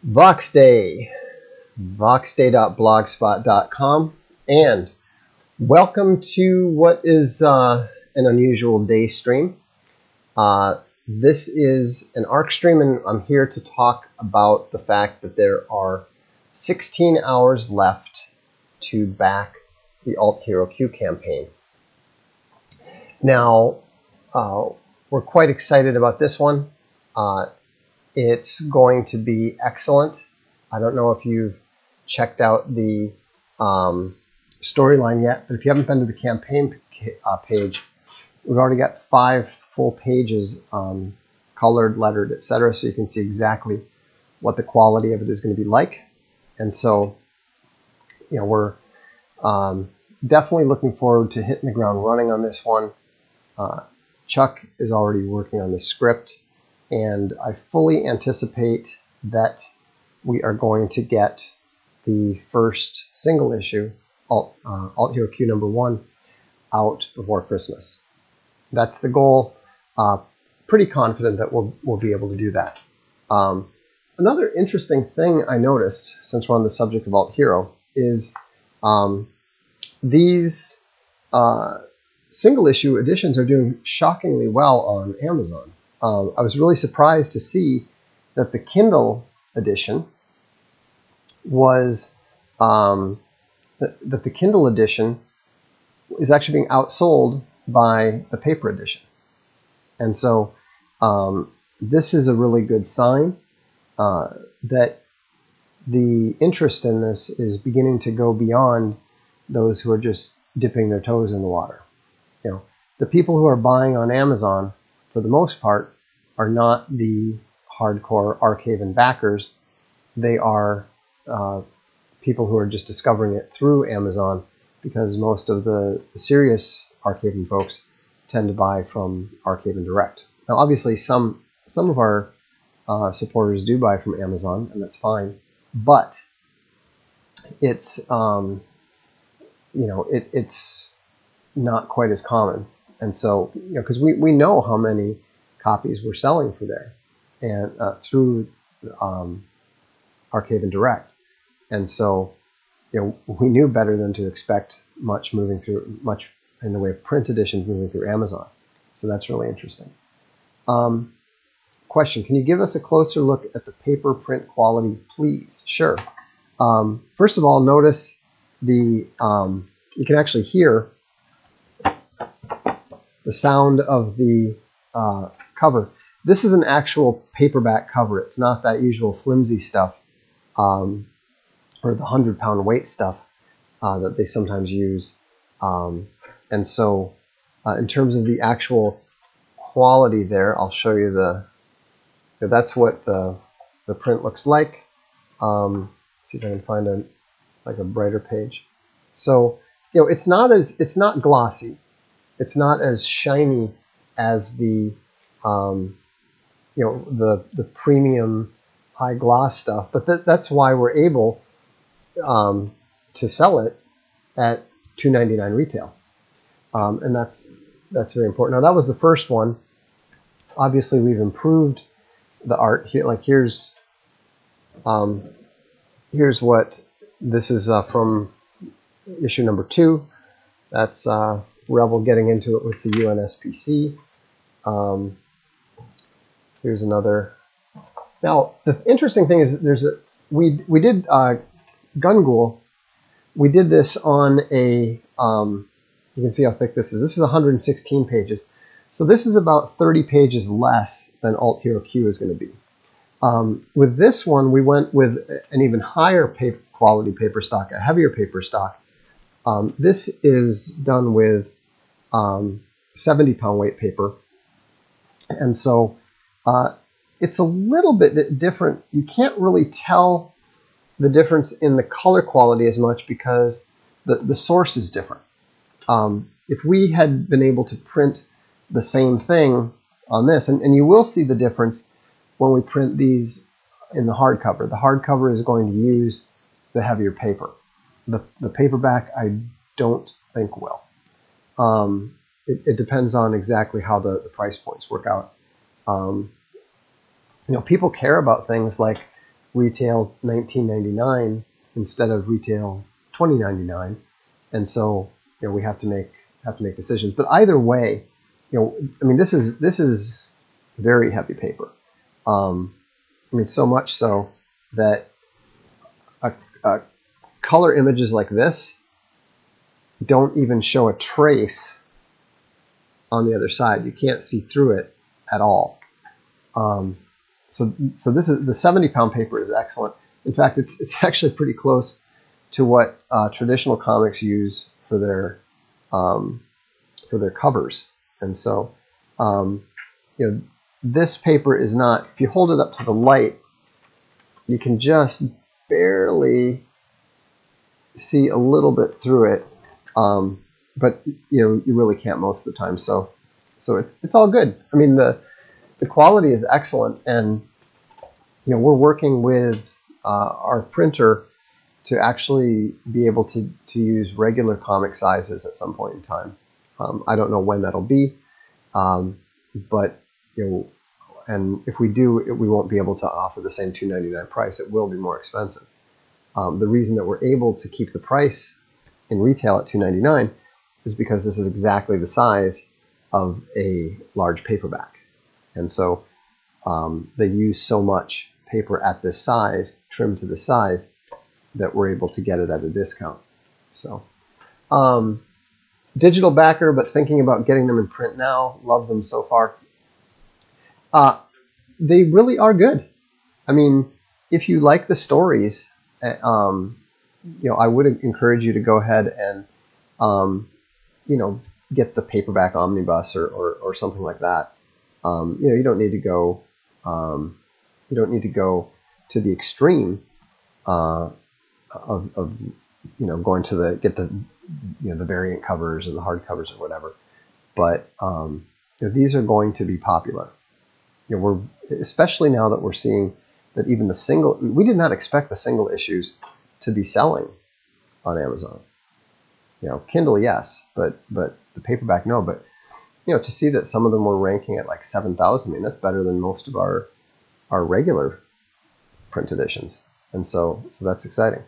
Voxday, voxday.blogspot.com, and welcome to what is an unusual day stream. This is an ARKSTREAM, and I'm here to talk about the fact that there are 16 hours left to back the Alt Hero Q campaign. Now, we're quite excited about this one. It's going to be excellent. I don't know if you've checked out the storyline yet, but if you haven't been to the campaign page, we've already got 5 full pages, colored, lettered, etc., so you can see exactly what the quality of it is going to be like. And so, you know, we're definitely looking forward to hitting the ground running on this one. Chuck is already working on the script, and I fully anticipate that we are going to get the first single issue, Alt Hero Q #1, out before Christmas. That's the goal. Pretty confident that we'll be able to do that. Another interesting thing I noticed, since we're on the subject of Alt Hero, is these single issue editions are doing shockingly well on Amazon. I was really surprised to see that the Kindle edition was that the Kindle edition is actually being outsold by the paper edition, and so this is a really good sign that the interest in this is beginning to go beyond those who are just dipping their toes in the water. You know, the people who are buying on Amazon, for the most part, are not the hardcore Arkhaven backers. They are people who are just discovering it through Amazon, because most of the serious Arkhaven folks tend to buy from Arkhaven Direct. Now, obviously, some of our supporters do buy from Amazon, and that's fine. But it's it's not quite as common. And so, you know, because we know how many copies we're selling for there, and through Arkhaven Direct, and so, you know, we knew better than to expect much in the way of print editions moving through Amazon. So that's really interesting. Question: can you give us a closer look at the paper print quality, please? Sure. First of all, notice the you can actually hear the sound of the cover. This is an actual paperback cover. It's not that usual flimsy stuff, or the 100-pound weight stuff that they sometimes use. And so in terms of the actual quality there, I'll show you that's what the print looks like. Let's see if I can find a brighter page. So, you know, it's not glossy. It's not as shiny as the the premium high gloss stuff, but that's why we're able to sell it at $2.99 retail, and that's very important. Now, that was the first one. Obviously, we've improved the art here. Like here's what this is from issue #2. That's Rebel getting into it with the UNSPC. Here's another. Now, the interesting thing is we did Gungul. We did this on a, you can see how thick this is. This is 116 pages. So this is about 30 pages less than Alt Hero Q is going to be. With this one, we went with an even higher quality paper stock, a heavier paper stock. This is done with 70-pound weight paper. And so it's a little bit different. You can't really tell the difference in the color quality as much because the source is different. If we had been able to print the same thing on this, and you will see the difference when we print these in the hardcover. The hardcover is going to use the heavier paper. The paperback, I don't think will. It depends on exactly how the price points work out. You know, people care about things like retail $19.99 instead of retail $20.99, and so we have to make decisions. But either way, I mean, this is very heavy paper. I mean, so much so that color images like this don't even show a trace on the other side. You can't see through it at all. So this is the 70-pound paper is excellent. In fact, it's actually pretty close to what traditional comics use for their covers. And so this paper is not. If you hold it up to the light, you can just barely see a little bit through it. But you really can't most of the time. So it's all good. I mean, the quality is excellent, and we're working with our printer to actually be able to use regular comic sizes at some point in time. I don't know when that'll be, but and if we do, we won't be able to offer the same $2.99 price. It will be more expensive. The reason that we're able to keep the price in retail at $2.99 is because this is exactly the size of a large paperback. And so they use so much paper at this size, trimmed to the size, that we're able to get it at a discount. So digital backer, but thinking about getting them in print now. Love them so far. They really are good. I mean, if you like the stories, I would encourage you to go ahead and get the paperback omnibus or something like that. You don't need to go to the extreme of going to get the variant covers or the hard covers or whatever. But these are going to be popular. We're especially now that we're seeing that even the single. We did not expect the single issues to be selling on Amazon. Kindle, yes, but the paperback, no. But to see that some of them were ranking at like 7,000, I mean, that's better than most of our regular print editions, and so that's exciting.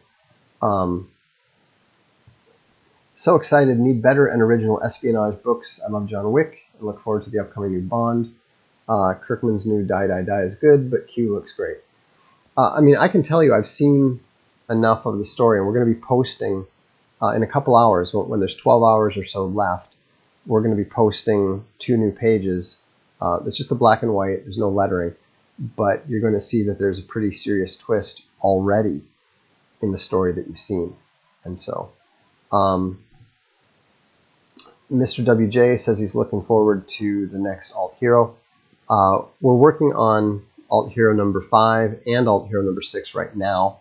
So excited! Need better and original espionage books. I love John Wick. I look forward to the upcoming new Bond. Kirkman's new Die Die Die is good, but Q looks great. I mean, I can tell you, I've seen enough of the story, and we're going to be posting in a couple hours, when there's 12 hours or so left, we're going to be posting 2 new pages. It's just a black and white. There's no lettering, but you're going to see that there's a pretty serious twist already in the story that you've seen. And so Mr. WJ says he's looking forward to the next Alt Hero. We're working on Alt Hero number 5 and Alt Hero number 6 right now,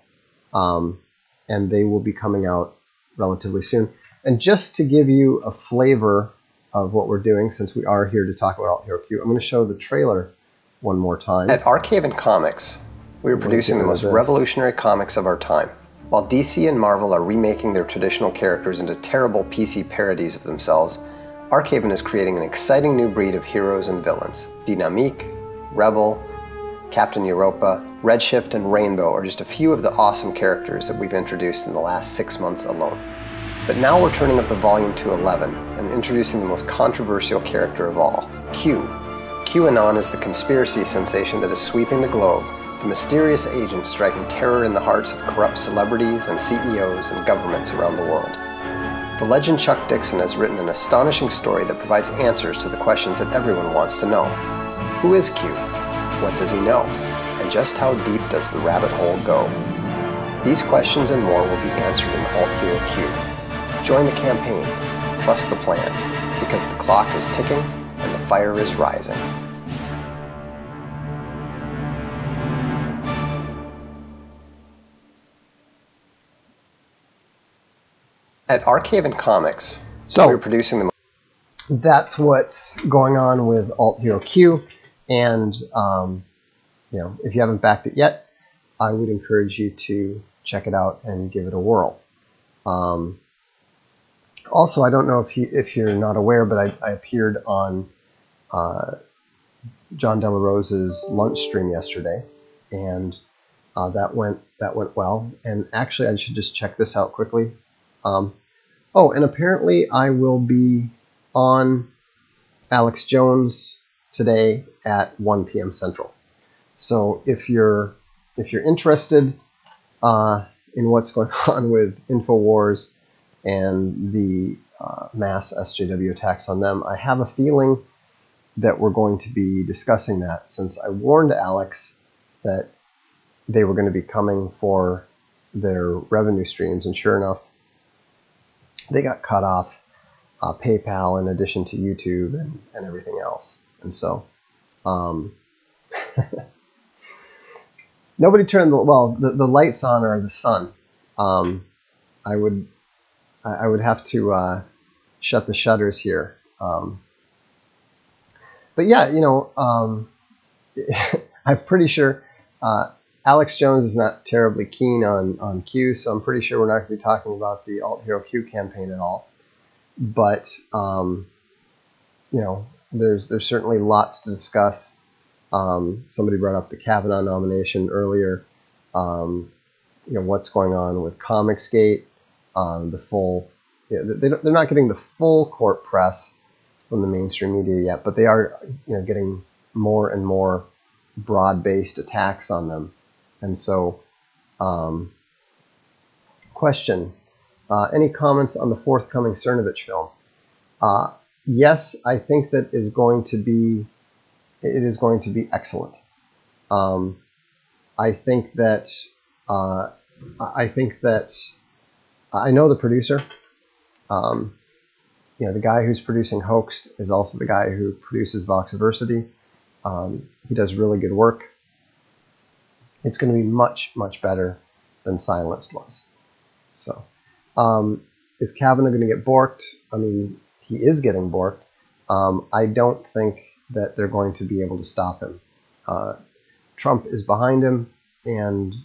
and they will be coming out relatively soon. And just to give you a flavor of what we're doing, since we are here to talk about Alt Hero Q, I'm going to show the trailer one more time. At ARKSTREAM Comics, we are producing the most revolutionary comics of our time. While DC and Marvel are remaking their traditional characters into terrible PC parodies of themselves, ARKSTREAM is creating an exciting new breed of heroes and villains. Dynamique, Rebel, Captain Europa, Redshift, and Rainbow are just a few of the awesome characters that we've introduced in the last 6 months alone. But now we're turning up the volume to 11 and introducing the most controversial character of all, Q. QAnon is the conspiracy sensation that is sweeping the globe, the mysterious agent striking terror in the hearts of corrupt celebrities and CEOs and governments around the world. The legend Chuck Dixon has written an astonishing story that provides answers to the questions that everyone wants to know. Who is Q? What does he know? And just how deep does the rabbit hole go? These questions and more will be answered in Alt Hero Q. Join the campaign, trust the plan, because the clock is ticking and the fire is rising. At ARKSTREAM Comics, we're producing the... That's what's going on with Alt Hero Q, and if you haven't backed it yet, I would encourage you to check it out and give it a whirl. Also, I don't know if you're not aware, but I appeared on John Delarose's lunch stream yesterday, and that went well. And actually, I should just check this out quickly. Oh, and apparently I will be on Alex Jones today at 1 p.m. Central. So if you're interested in what's going on with InfoWars and the mass SJW attacks on them, I have a feeling that we're going to be discussing that, since I warned Alex that they were going to be coming for their revenue streams, and sure enough, they got cut off PayPal in addition to YouTube and everything else. And so nobody turned the lights on or the sun. I would have to shut the shutters here. But yeah, you know, I'm pretty sure Alex Jones is not terribly keen on Q, so I'm pretty sure we're not going to be talking about the Alt Hero Q campaign at all. But you know, there's certainly lots to discuss. Somebody brought up the Kavanaugh nomination earlier. You know, what's going on with Comicsgate? The full, they're not getting the full court press from the mainstream media yet, but they are, you know, getting more and more broad-based attacks on them. And so, question: any comments on the forthcoming Cernovich film? Yes, I think that it is going to be excellent. I think that I know the producer. You know, the guy who's producing Hoaxed is also the guy who produces Voxiversity. He does really good work. It's going to be much, much better than Silenced was. So, is Kavanaugh going to get borked? I mean, he is getting borked. I don't think that they're going to be able to stop him. Trump is behind him, and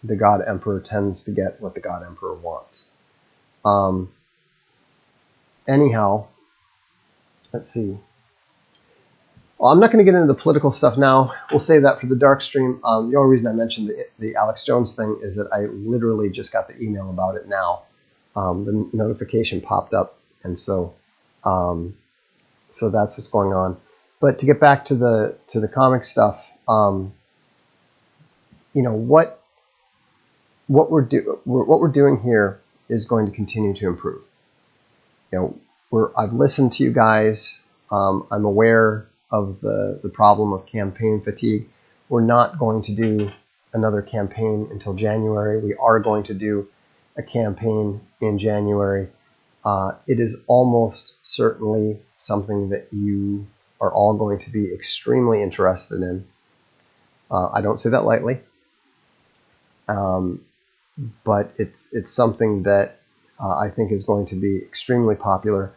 the God Emperor tends to get what the God Emperor wants. Anyhow, let's see. Well, I'm not going to get into the political stuff now. We'll save that for the dark stream. The only reason I mentioned the Alex Jones thing is that I literally just got the email about it now. The notification popped up, and so that's what's going on. But to get back to the comic stuff, you know, what we're doing here is going to continue to improve. You know, I've listened to you guys. I'm aware of the problem of campaign fatigue. We're not going to do another campaign until January. We are going to do a campaign in January. It is almost certainly something that you are all going to be extremely interested in. I don't say that lightly, but it's something that I think is going to be extremely popular,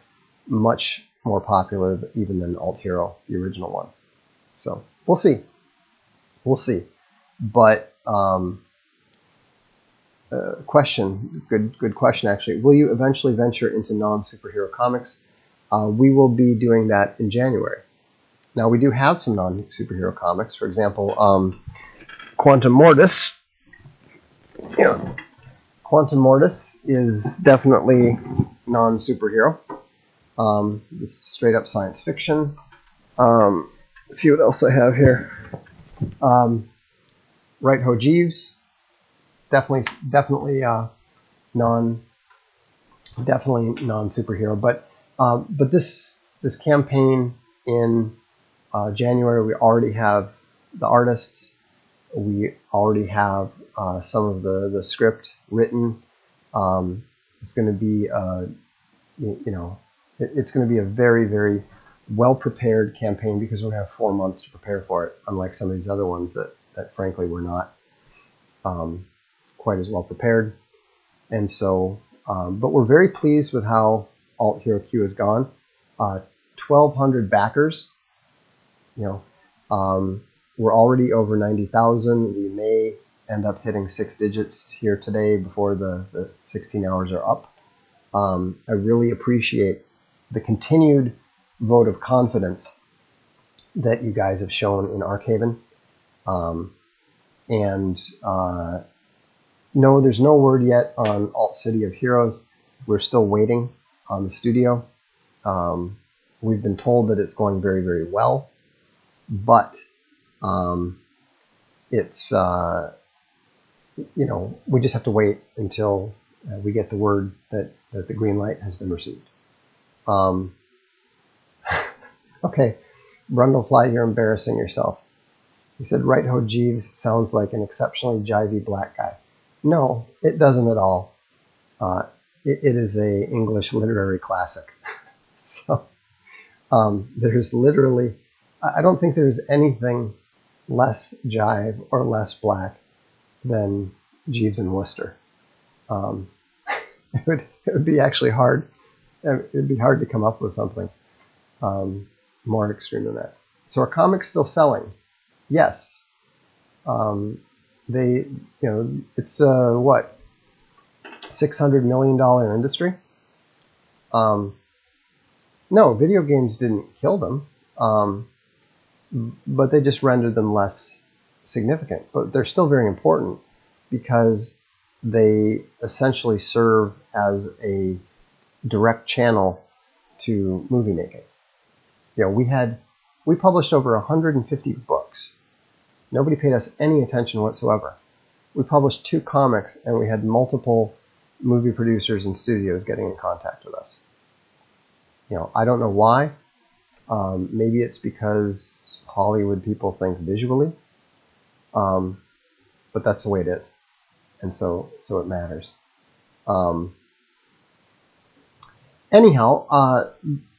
much more popular even than Alt Hero, the original one. So we'll see. But question, good question actually. Will you eventually venture into non-superhero comics? We will be doing that in January. Now, we do have some non-superhero comics. For example, Quantum Mortis. Yeah, Quantum Mortis is definitely non-superhero. This is straight up science fiction. Let's see what else I have here. Right Ho Jeeves, definitely non-superhero. But this campaign in January, we already have the artists. We already have some of the script written. It's going to be it's going to be a very, very well prepared campaign, because we're going to have 4 months to prepare for it, unlike some of these other ones that frankly were not quite as well prepared. And so, but we're very pleased with how Alt Hero Q has gone. 1,200 backers. You know, we're already over 90,000. We may end up hitting 6 digits here today before the 16 hours are up. I really appreciate the continued vote of confidence that you guys have shown in Arkhaven. And no, there's no word yet on Alt City of Heroes. We're still waiting on the studio. We've been told that it's going very, very well, but it's we just have to wait until we get the word that the green light has been received. Okay, Brundlefly, you're embarrassing yourself. He said, Right Ho Jeeves sounds like an exceptionally jivey black guy. No, it doesn't at all. It is a English literary classic. So there's literally, I don't think there's anything less jive or less black than Jeeves and Wooster. It would be actually hard. It would be hard to come up with something more extreme than that. So are comics still selling? Yes. It's what, $600 million industry. No, video games didn't kill them, but they just rendered them less significant. But they're still very important because they essentially serve as a direct channel to movie making. We published over 150 books. Nobody paid us any attention whatsoever. We published 2 comics, and we had multiple movie producers and studios getting in contact with us. I don't know why. Maybe it's because Hollywood people think visually, but that's the way it is, and so it matters. Anyhow,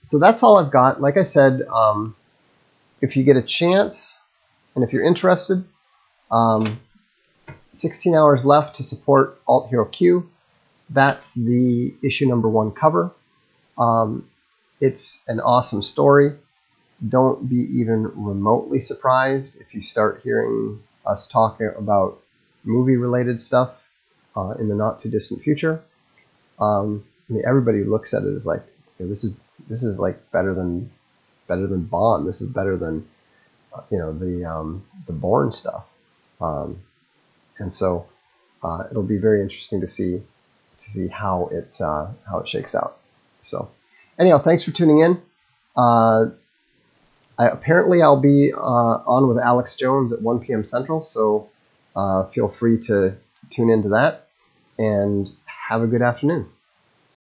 so that's all I've got. Like I said, if you get a chance, and if you're interested, 16 hours left to support Alt Hero Q. That's the issue #1 cover. It's an awesome story. Don't be even remotely surprised if you start hearing us talking about movie-related stuff in the not-too-distant future. Everybody looks at it as like, this is like better than Bond. This is better than the Bourne stuff. And so it'll be very interesting to see how it shakes out. So anyhow, thanks for tuning in. Apparently I'll be on with Alex Jones at 1 p.m. Central, so feel free to tune into that, and have a good afternoon.